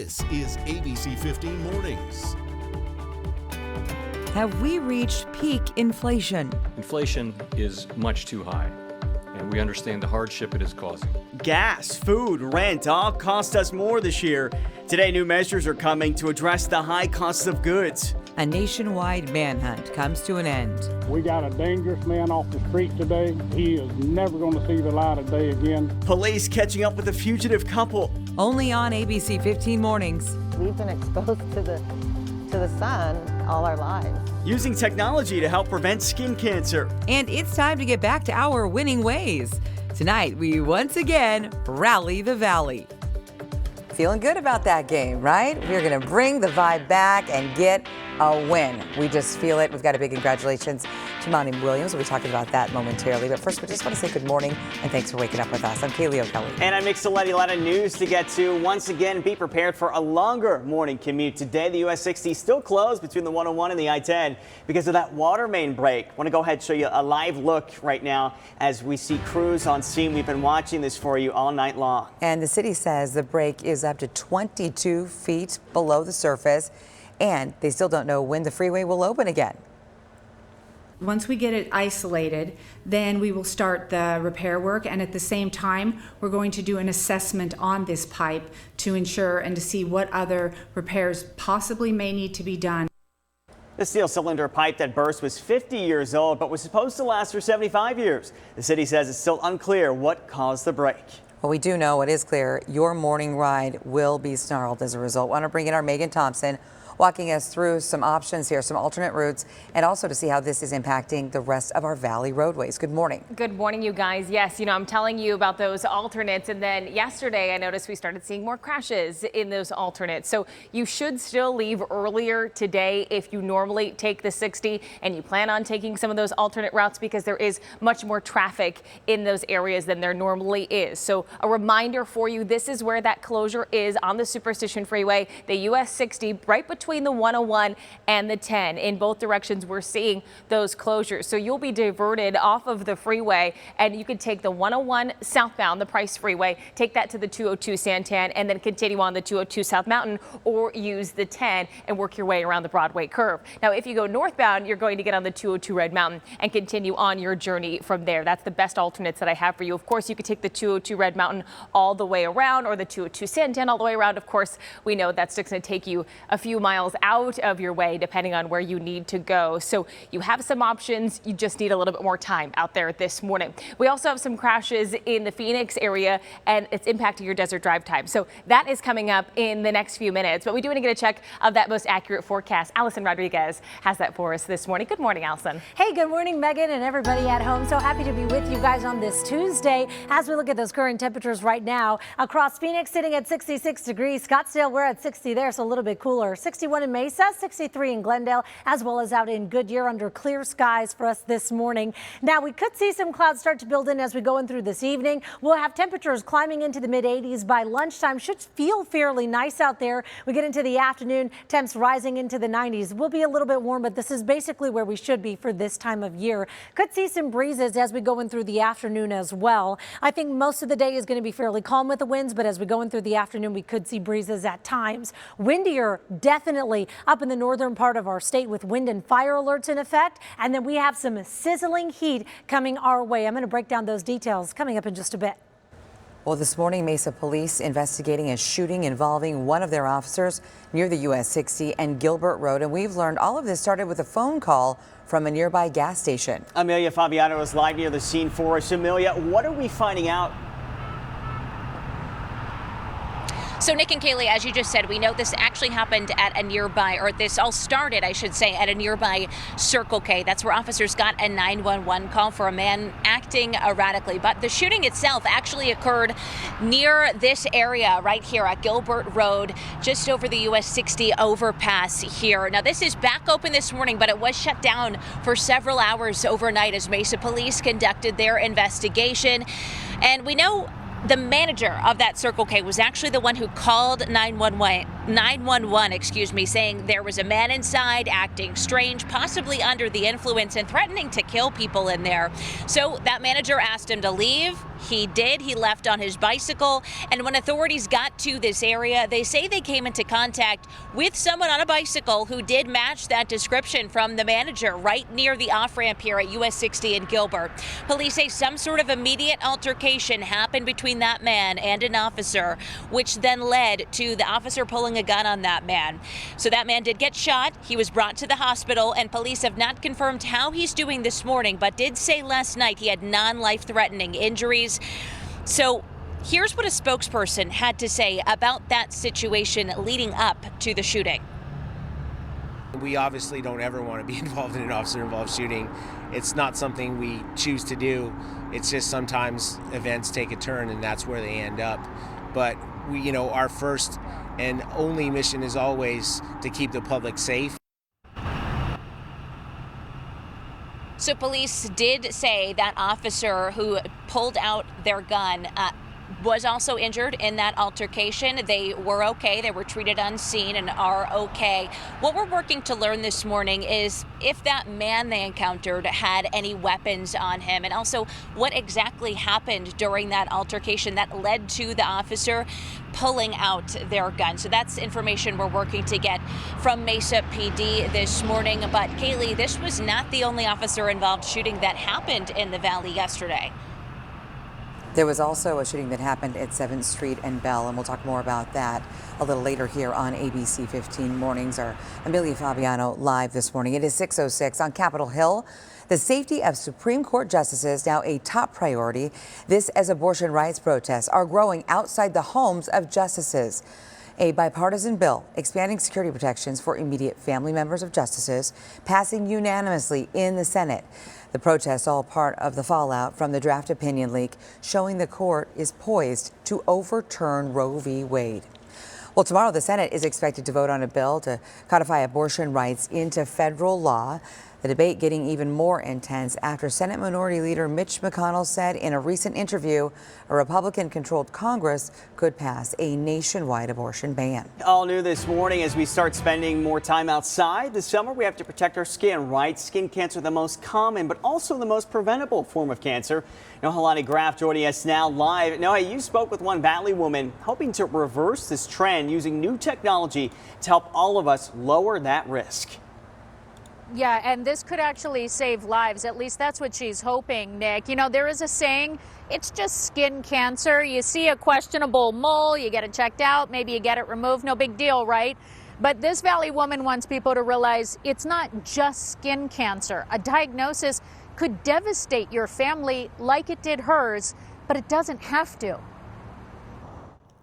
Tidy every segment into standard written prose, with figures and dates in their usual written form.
This is ABC15 Mornings. Have we reached peak inflation? Inflation is much too high, and we understand the hardship it is causing. Gas, food, rent all cost us more this year. Today, new measures are coming to address the high costs of goods. A nationwide manhunt comes to an end. We got a dangerous man off the street today. He is never going to see the light of day again. Police catching up with a fugitive couple. Only on ABC 15 Mornings. We've been exposed to the sun all our lives. Using technology to help prevent skin cancer. And it's time to get back to our winning ways. Tonight, we once again rally the valley. Feeling good about that game, right? We're going to bring the vibe back and get a win. We just feel it. We've got a big congratulations to Monty Williams. We'll be talking about that momentarily. But first, we just want to say good morning and thanks for waking up with us. I'm Kaylee O'Kelly. And I'm Nick Saletti. A lot of news to get to. Once again, be prepared for a longer morning commute. Today, the US 60 still closed between the 101 and the I-10 because of that water main break. I want to go ahead and show you a live look right now as we see crews on scene. We've been watching this for you all night long. And the city says the break is up to 22 feet below the surface, and they still don't know when the freeway will open again. Once we get it isolated, then we will start the repair work, and at the same time, we're going to do an assessment on this pipe to ensure and to see what other repairs possibly may need to be done. The steel cylinder pipe that burst was 50 years old, but was supposed to last for 75 years. The city says it's still unclear what caused the break. Well, we do know what is clear. Your morning ride will be snarled as a result. Want to bring in our Megan Thompson, walking us through some options here, some alternate routes, and also to see how this is impacting the rest of our valley roadways. Good morning. Good morning, you guys. Yes, I'm telling you about those alternates, and then yesterday I noticed we started seeing more crashes in those alternates. So you should still leave earlier today if you normally take the 60 and you plan on taking some of those alternate routes, because there is much more traffic in those areas than there normally is. So a reminder for you, this is where that closure is on the Superstition Freeway, the US 60, right between the 101 and the 10. In both directions, we're seeing those closures. So you'll be diverted off of the freeway, and you can take the 101 southbound, the Price Freeway, take that to the 202 Santan, and then continue on the 202 South Mountain, or use the 10 and work your way around the Broadway curve. Now, if you go northbound, you're going to get on the 202 Red Mountain and continue on your journey from there. That's the best alternates that I have for you. Of course, you could take the 202 Red Mountain all the way around, or the 202 Santan all the way around. Of course, we know that's just going to take you a few miles out of your way, depending on where you need to go. So you have some options. You just need a little bit more time out there this morning. We also have some crashes in the Phoenix area, and it's impacting your desert drive time. So that is coming up in the next few minutes. But we do want to get a check of that most accurate forecast. Allison Rodriguez has that for us this morning. Good morning, Allison. Hey, good morning, Megan, and everybody at home. So happy to be with you guys on this Tuesday as we look at those current temperatures right now. Across Phoenix, sitting at 66 degrees. Scottsdale, we're at 60 there, so a little bit cooler. 61 in Mesa, 63 in Glendale, as well as out in Goodyear under clear skies for us this morning. Now, we could see some clouds start to build in as we go in through this evening. We'll have temperatures climbing into the mid-80s by lunchtime. Should feel fairly nice out there. We get into the afternoon, temps rising into the 90s. We'll be a little bit warm, but this is basically where we should be for this time of year. Could see some breezes as we go in through the afternoon as well. I think most of the day is going to be fairly calm with the winds, but as we go in through the afternoon, we could see breezes at times. Windier, definitely up in the northern part of our state with wind and fire alerts in effect. And then we have some sizzling heat coming our way. I'm going to break down those details coming up in just a bit. Well, this morning, Mesa police investigating a shooting involving one of their officers near the US 60 and Gilbert Road. And we've learned all of this started with a phone call from a nearby gas station. Amelia Fabiano is live near the scene for us. Amelia, what are we finding out? So Nick and Kaylee, as you just said, we know this actually happened at a nearby, or this all started, I should say, at a nearby Circle K. That's where officers got a 911 call for a man acting erratically. But the shooting itself actually occurred near this area right here at Gilbert Road, just over the US 60 overpass here. Now, this is back open this morning, but it was shut down for several hours overnight as Mesa police conducted their investigation. And we know the manager of that Circle K was actually the one who called 911 911, saying there was a man inside acting strange, possibly under the influence and threatening to kill people in there. So that manager asked him to leave. He did. He left on his bicycle. And when authorities got to this area, they say they came into contact with someone on a bicycle who did match that description from the manager right near the off-ramp here at US 60 in Gilbert. Police say some sort of immediate altercation happened between that man and an officer, which then led to the officer pulling a gun on that man. So that man did get shot. He was brought to the hospital, and police have not confirmed how he's doing this morning, but did say last night he had non-life-threatening injuries. So here's what a spokesperson had to say about that situation leading up to the shooting. We obviously don't ever want to be involved in an officer-involved shooting. It's not something we choose to do. It's just sometimes events take a turn and that's where they end up. But we, our first and only mission is always to keep the public safe. So police did say that officer who pulled out their gun was also injured in that altercation. They were okay. They were treated unseen and are okay. What we're working to learn this morning is if that man they encountered had any weapons on him, and also what exactly happened during that altercation that led to the officer pulling out their gun. So that's information we're working to get from Mesa PD this morning. But Kaylee, this was not the only officer-involved shooting that happened in the Valley yesterday. There was also a shooting that happened at 7th Street and Bell, and we'll talk more about that a little later here on ABC 15 Mornings. Our Amelia Fabiano live this morning. It is 6:06 on Capitol Hill. The safety of Supreme Court justices now a top priority. This as abortion rights protests are growing outside the homes of justices. A bipartisan bill expanding security protections for immediate family members of justices passing unanimously in the Senate. The protests all part of the fallout from the draft opinion leak showing the court is poised to overturn Roe v. Wade. Well, tomorrow the Senate is expected to vote on a bill to codify abortion rights into federal law. The debate getting even more intense after Senate Minority Leader Mitch McConnell said in a recent interview a Republican-controlled Congress could pass a nationwide abortion ban. All new this morning as we start spending more time outside this summer, we have to protect our skin, right? Skin cancer, the most common, but also the most preventable form of cancer. Nohelani Graff joining us now live. Now, you spoke with one Valley woman hoping to reverse this trend using new technology to help all of us lower that risk. Yeah, and this could actually save lives. At least that's what she's hoping, Nick. There is a saying, it's just skin cancer. You see a questionable mole, you get it checked out, maybe you get it removed, no big deal, right? But this Valley woman wants people to realize it's not just skin cancer. A diagnosis could devastate your family like it did hers, but it doesn't have to.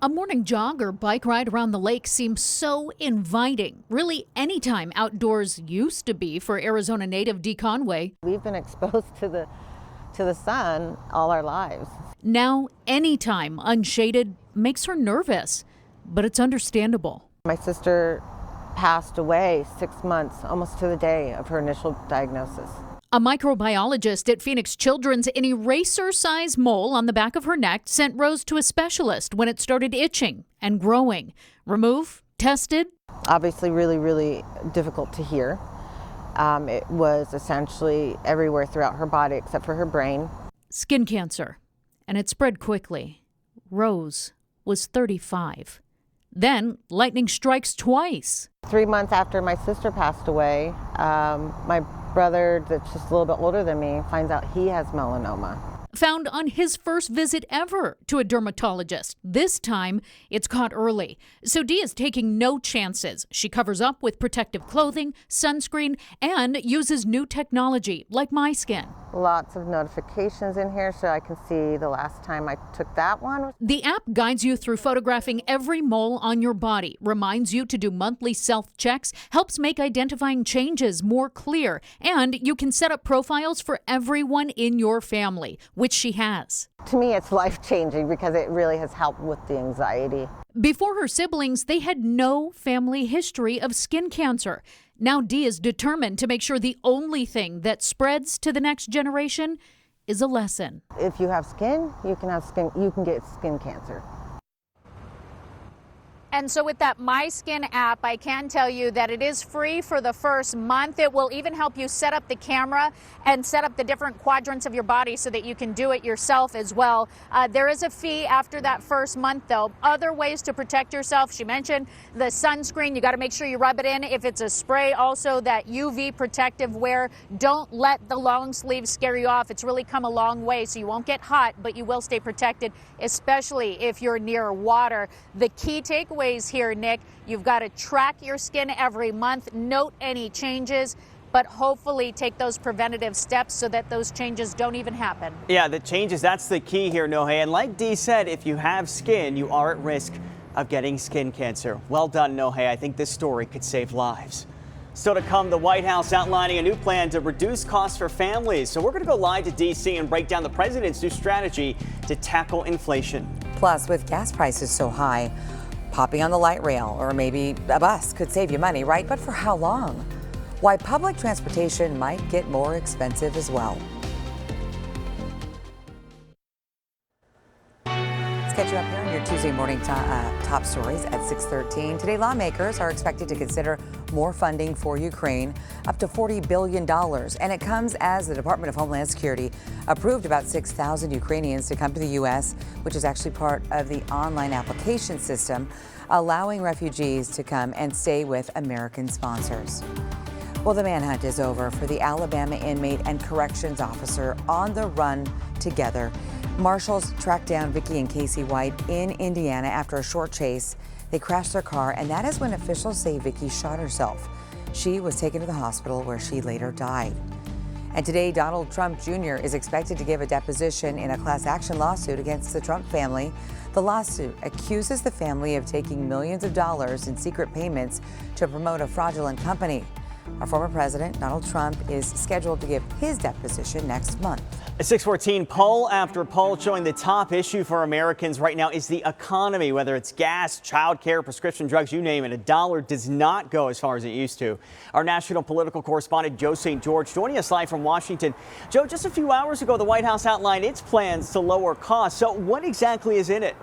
A morning jog or bike ride around the lake seems so inviting. Really, anytime outdoors used to be for Arizona native Dee Conway. We've been exposed to the sun all our lives. Now, anytime unshaded makes her nervous, but it's understandable. My sister passed away 6 months, almost to the day of her initial diagnosis. A microbiologist at Phoenix Children's, an eraser-sized mole on the back of her neck sent Rose to a specialist when it started itching and growing. Remove, tested. Obviously really, really difficult to hear. It was essentially everywhere throughout her body except for her brain. Skin cancer, and it spread quickly. Rose was 35. Then lightning strikes twice. 3 months after my sister passed away, my brother, that's just a little bit older than me, finds out he has melanoma. Found on his first visit ever to a dermatologist. This time, it's caught early. So Dee is taking no chances. She covers up with protective clothing, sunscreen, and uses new technology like MySkin. Lots of notifications in here so I can see the last time I took that one. The app guides you through photographing every mole on your body, reminds you to do monthly self-checks, helps make identifying changes more clear, and you can set up profiles for everyone in your family, which she has. To me, it's life-changing because it really has helped with the anxiety. Before her siblings, they had no family history of skin cancer. Now Dee is determined to make sure the only thing that spreads to the next generation is a lesson. If you have skin, you can get skin cancer. And so with that My Skin app, I can tell you that it is free for the first month. It will even help you set up the camera and set up the different quadrants of your body so that you can do it yourself as well. There is a fee after that first month, though. Other ways to protect yourself, she mentioned the sunscreen. You got to make sure you rub it in. If it's a spray, also that UV protective wear. Don't let the long sleeves scare you off. It's really come a long way, so you won't get hot, but you will stay protected, especially if you're near water. The key takeaway here, Nick, you've got to track your skin every month, note any changes, but hopefully take those preventative steps so that those changes don't even happen. Yeah, the changes, that's the key here, Nohe. And like Dee said, if you have skin, you are at risk of getting skin cancer. Well done, Nohe. I think this story could save lives. Still to come, the White House outlining a new plan to reduce costs for families. So we're going to go live to D.C. and break down the president's new strategy to tackle inflation. Plus, with gas prices so high, popping on the light rail or maybe a bus could save you money, right? But for how long? Why public transportation might get more expensive as well. Let's catch you up here on your Tuesday morning top stories at 6:13. Today, lawmakers are expected to consider more funding for Ukraine, up to $40 billion. And it comes as the Department of Homeland Security approved about 6,000 Ukrainians to come to the U.S., which is actually part of the online application system, allowing refugees to come and stay with American sponsors. Well, the manhunt is over for the Alabama inmate and corrections officer on the run together. Marshals tracked down Vicky and Casey White in Indiana after a short chase. They crashed their car, and that is when officials say Vicky shot herself. She was taken to the hospital where she later died. And today, Donald Trump Jr. is expected to give a deposition in a class action lawsuit against the Trump family. The lawsuit accuses the family of taking millions of dollars in secret payments to promote a fraudulent company. Our former president, Donald Trump, is scheduled to give his deposition next month. At 6:14, poll after poll showing the top issue for Americans right now is the economy, whether it's gas, childcare, prescription drugs, you name it. A dollar does not go as far as it used to. Our national political correspondent, Joe St. George, joining us live from Washington. Joe, just a few hours ago, the White House outlined its plans to lower costs. So what exactly is in it?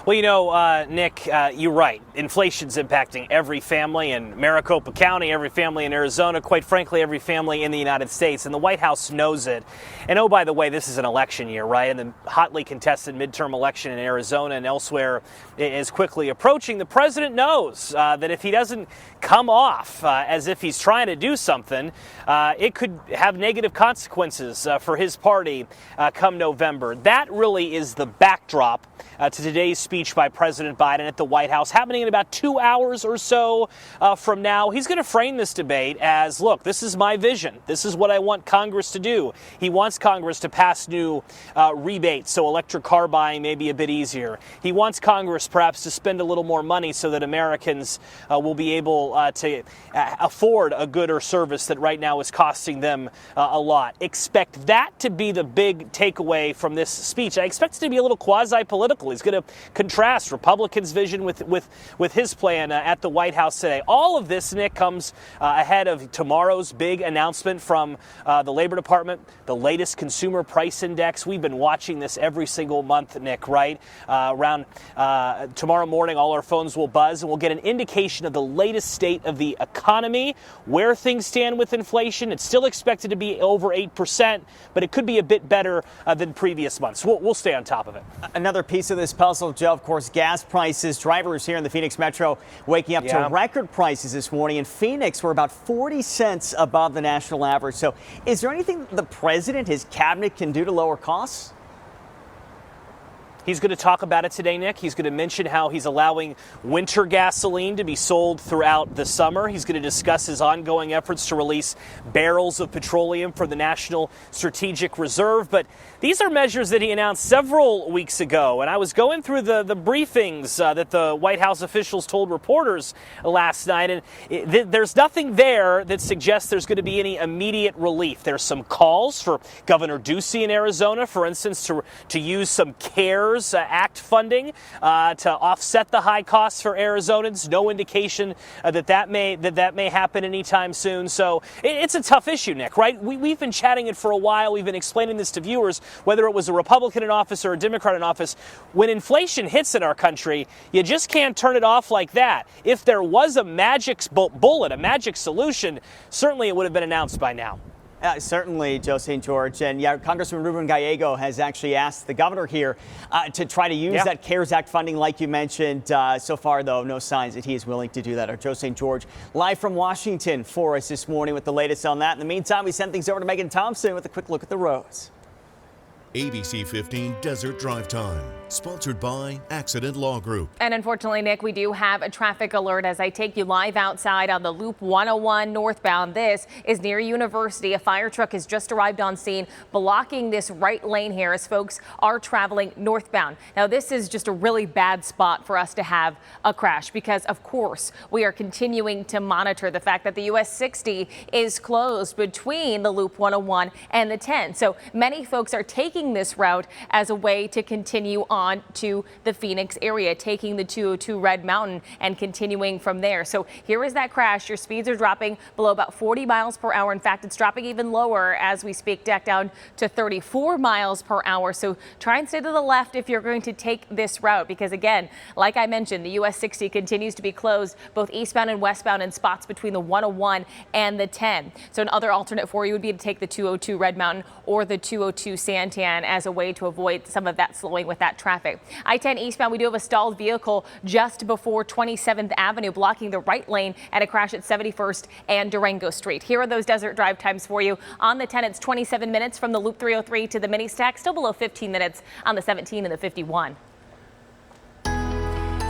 Well, you know, Nick, you're right. Inflation's impacting every family in Maricopa County, every family in Arizona, quite frankly, every family in the United States. And the White House knows it. And oh, by the way, this is an election year, right? And the hotly contested midterm election in Arizona and elsewhere is quickly approaching. The president knows that if he doesn't come off as if he's trying to do something, it could have negative consequences for his party come November. That really is the backdrop to today's speech by President Biden at the White House, happening in about 2 hours or so from now. He's going to frame this debate as, look, this is my vision. This is what I want Congress to do. He wants Congress to pass new rebates so electric car buying may be a bit easier. He wants Congress perhaps to spend a little more money so that Americans will be able to afford a good or service that right now is costing them a lot. Expect that to be the big takeaway from this speech. I expect it to be a little quasi-political. He's going to contrast Republicans' vision with his plan at the White House today. All of this, Nick, comes ahead of tomorrow's big announcement from the Labor Department, the latest consumer price index. We've been watching this every single month, Nick, right? Around tomorrow morning, all our phones will buzz and we'll get an indication of the latest state of the economy, where things stand with inflation. It's still expected to be over 8%, but it could be a bit better than previous months. We'll stay on top of it. Another piece of this puzzle, Joe, of course, gas prices. Drivers here in the Phoenix Metro waking up to record prices this morning. In Phoenix, we're about 40 cents above the national average. So is there anything the president, his cabinet can do to lower costs? He's going to talk about it today, Nick. He's going to mention how he's allowing winter gasoline to be sold throughout the summer. He's going to discuss his ongoing efforts to release barrels of petroleum for the National Strategic Reserve. But these are measures that he announced several weeks ago. And I was going through the briefings that the White House officials told reporters last night. And there's nothing there that suggests there's going to be any immediate relief. There's some calls for Governor Ducey in Arizona, for instance, to use some CARES CARES Act funding to offset the high costs for Arizonans. No indication that may happen anytime soon. So it's a tough issue, Nick, right? We've been chatting it for a while. We've been explaining this to viewers, whether it was a Republican in office or a Democrat in office. When inflation hits in our country, you just can't turn it off like that. If there was a magic bullet, a magic solution, certainly it would have been announced by now. Certainly, Joe St. George. And yeah, Congressman Ruben Gallego has actually asked the governor here to try to use that CARES Act funding like you mentioned. So far, though, no signs that he is willing to do that. Our Joe St. George live from Washington for us this morning with the latest on that. In the meantime, we send things over to Megan Thompson with a quick look at the roads. ABC 15 Desert Drive Time, sponsored by Accident Law Group. And unfortunately, Nick, we do have a traffic alert as I take you live outside on the Loop 101 northbound. This is near University. A fire truck has just arrived on scene, blocking this right lane here as folks are traveling northbound. Now, this is just a really bad spot for us to have a crash because, of course, we are continuing to monitor the fact that the US 60 is closed between the Loop 101 and the 10. So many folks are taking this route as a way to continue on to the Phoenix area, taking the 202 Red Mountain and continuing from there. So here is that crash. Your speeds are dropping below about 40 miles per hour. In fact, it's dropping even lower as we speak, down to 34 miles per hour. So try and stay to the left if you're going to take this route, because again, like I mentioned, the US 60 continues to be closed both eastbound and westbound in spots between the 101 and the 10. So another alternate for you would be to take the 202 Red Mountain or the 202 Santan as a way to avoid some of that slowing with that traffic. I-10 eastbound, we do have a stalled vehicle just before 27th Avenue, blocking the right lane at a crash at 71st and Durango Street. Here are those desert drive times for you. On the 10, it's 27 minutes from the Loop 303 to the mini stack, still below 15 minutes on the 17 and the 51.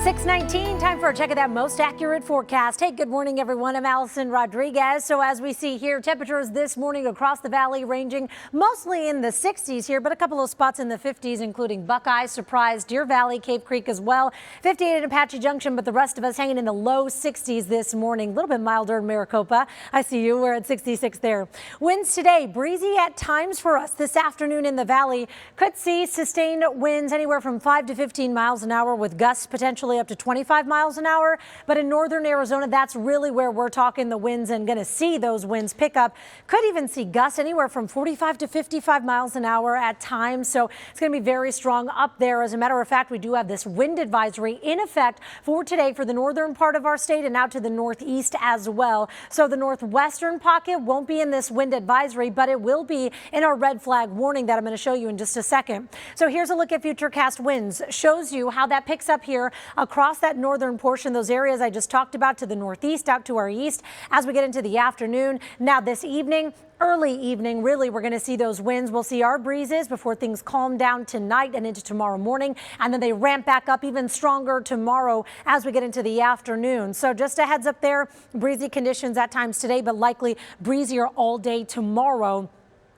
6:19, time for a check of that most accurate forecast. Hey, good morning, everyone. I'm Allison Rodriguez. So as we see here, temperatures this morning across the valley ranging mostly in the 60s here, but a couple of spots in the 50s, including Buckeye, Surprise, Deer Valley, Cave Creek as well. 58 at Apache Junction, but the rest of us hanging in the low 60s this morning. A little bit milder in Maricopa. I see you. We're at 66 there. Winds today, breezy at times for us this afternoon in the valley. Could see sustained winds anywhere from 5 to 15 miles an hour with gusts potentially up to 25 miles an hour. But in northern Arizona, that's really where we're talking the winds and going to see those winds pick up. Could even see gusts anywhere from 45 to 55 miles an hour at times. So it's going to be very strong up there. As a matter of fact, we do have this wind advisory in effect for today for the northern part of our state and out to the northeast as well. So the northwestern pocket won't be in this wind advisory, but it will be in our red flag warning that I'm going to show you in just a second. So here's a look at futurecast winds. Shows you how that picks up here across that northern portion, those areas I just talked about to the northeast, out to our east as we get into the afternoon. Now this evening, early evening, really, we're going to see those winds. We'll see our breezes before things calm down tonight and into tomorrow morning. And then they ramp back up even stronger tomorrow as we get into the afternoon. So just a heads up there, breezy conditions at times today, but likely breezier all day tomorrow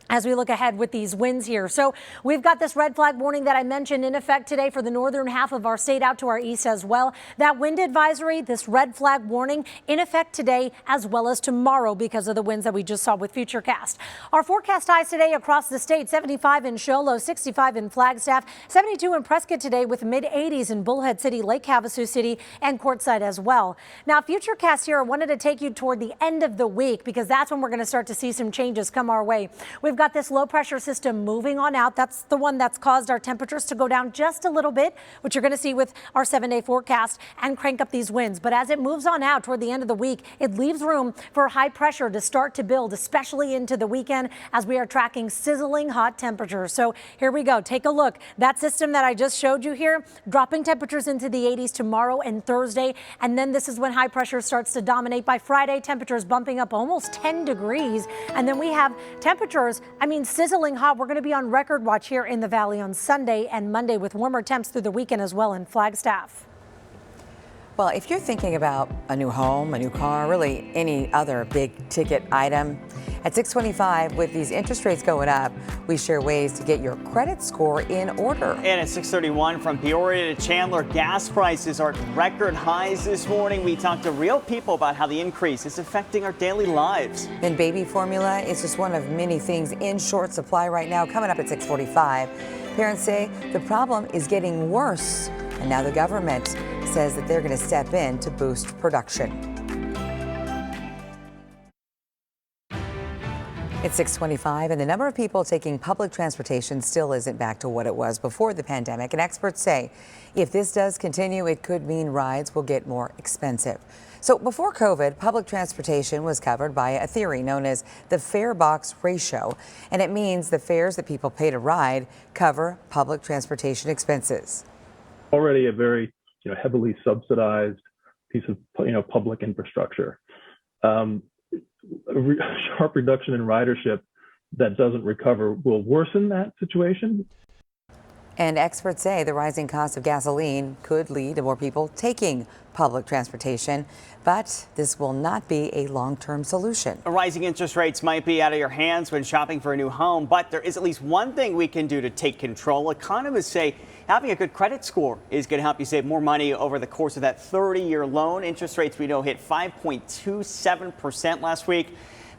as we look ahead with these winds here. So we've got this red flag warning that I mentioned in effect today for the northern half of our state out to our east as well. That wind advisory, this red flag warning in effect today as well as tomorrow because of the winds that we just saw with Futurecast. Our forecast highs today across the state: 75 in Show Low, 65 in Flagstaff, 72 in Prescott today with mid 80s in Bullhead City, Lake Havasu City and Quartzsite as well. Now Futurecast here, I wanted to take you toward the end of the week because that's when we're going to start to see some changes come our way. We've got this low pressure system moving on out. That's the one that's caused our temperatures to go down just a little bit, which you're going to see with our 7-day forecast, and crank up these winds. But as it moves on out toward the end of the week, it leaves room for high pressure to start to build, especially into the weekend as we are tracking sizzling hot temperatures. So here we go. Take a look. That system that I just showed you here, dropping temperatures into the 80s tomorrow and Thursday. And then this is when high pressure starts to dominate. By Friday, temperatures bumping up almost 10 degrees. And then we have temperatures, sizzling hot. We're going to be on record watch here in the valley on Sunday and Monday with warmer temps through the weekend as well in Flagstaff. Well, if you're thinking about a new home, a new car, really any other big ticket item, at 625 with these interest rates going up, we share ways to get your credit score in order. And at 631 from Peoria to Chandler, gas prices are at record highs this morning. We talked to real people about how the increase is affecting our daily lives. And baby formula is just one of many things in short supply right now. Coming up at 645. Parents say the problem is getting worse, and now the government says that they're going to step in to boost production. It's 6:25, and the number of people taking public transportation still isn't back to what it was before the pandemic. And experts say if this does continue, it could mean rides will get more expensive. So before COVID, public transportation was covered by a theory known as the fare box ratio, and it means the fares that people pay to ride cover public transportation expenses. Already a very heavily subsidized piece of public infrastructure. A sharp reduction in ridership that doesn't recover will worsen that situation. And experts say the rising cost of gasoline could lead to more people taking public transportation, but this will not be a long-term solution. Rising interest rates might be out of your hands when shopping for a new home, but there is at least one thing we can do to take control. Economists say having a good credit score is going to help you save more money over the course of that 30-year loan. Interest rates we know hit 5.27% last week,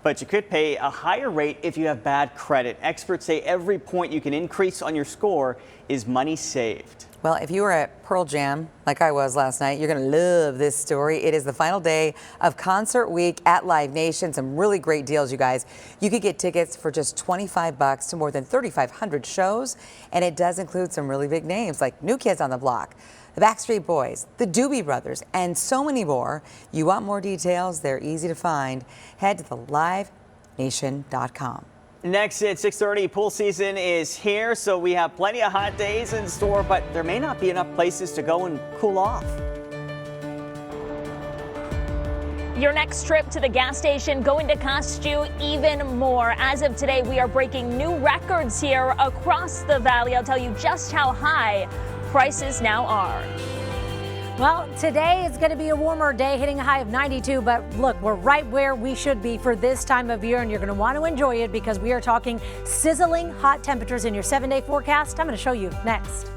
but you could pay a higher rate if you have bad credit. Experts say every point you can increase on your score is money saved. Well, if you were at Pearl Jam, like I was last night, you're going to love this story. It is the final day of Concert Week at Live Nation. Some really great deals, you guys. You could get tickets for just $25 to more than 3,500 shows, and it does include some really big names like New Kids on the Block, the Backstreet Boys, the Doobie Brothers, and so many more. You want more details? They're easy to find. Head to thelivenation.com. Next at 6:30, pool season is here, so we have plenty of hot days in store, but there may not be enough places to go and cool off. Your next trip to the gas station going to cost you even more. As of today, we are breaking new records here across the valley. I'll tell you just how high prices now are. Well, today is going to be a warmer day, hitting a high of 92, but look, we're right where we should be for this time of year, and you're going to want to enjoy it because we are talking sizzling hot temperatures in your 7-day forecast. I'm going to show you next.